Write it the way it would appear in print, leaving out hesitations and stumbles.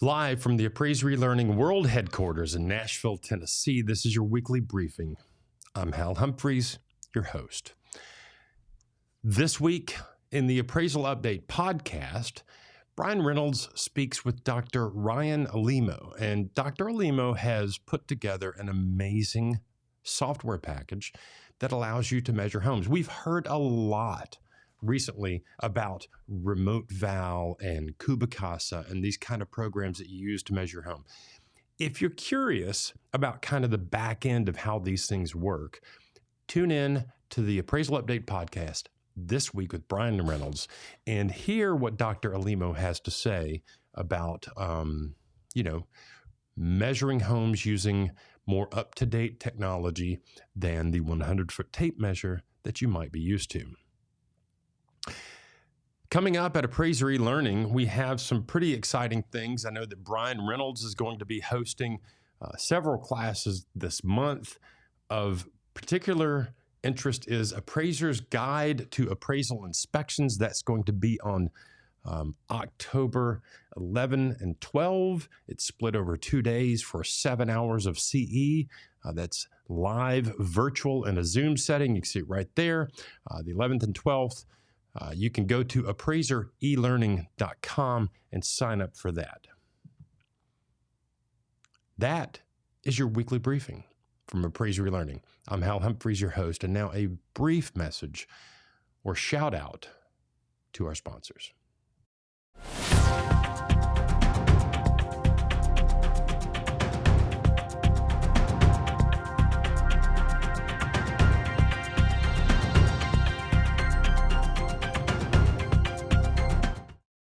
Live from the Appraiser eLearning World Headquarters in Nashville, Tennessee, this is your weekly briefing. I'm Hal Humphreys, your host. This week in the Appraisal Update podcast, Bryan Reynolds speaks with Dr. Ryan Alimo, and Dr. Alimo has put together an amazing software package that allows you to measure homes. We've heard a lot recently about remote val and Kubicasa and these kind of programs that you use to measure home. If you're curious about kind of the back end of how these things work, tune in to the Appraisal Update podcast this week with Bryan Reynolds and hear what Dr. Alimo has to say about, measuring homes using more up-to-date technology than the 100-foot tape measure that you might be used to. Coming up at Appraiser eLearning, we have some pretty exciting things. I know that Bryan Reynolds is going to be hosting several classes this month. Of particular interest is Appraiser's Guide to Appraisal Inspections. That's going to be on October 11 and 12. It's split over 2 days for 7 hours of CE. That's live, virtual, in a Zoom setting. You can see it right there, the 11th and 12th. You can go to appraiser elearning.com and sign up for that. That is your weekly briefing from Appraiser eLearning. I'm Hal Humphreys, your host, and now a brief message or shout out to our sponsors.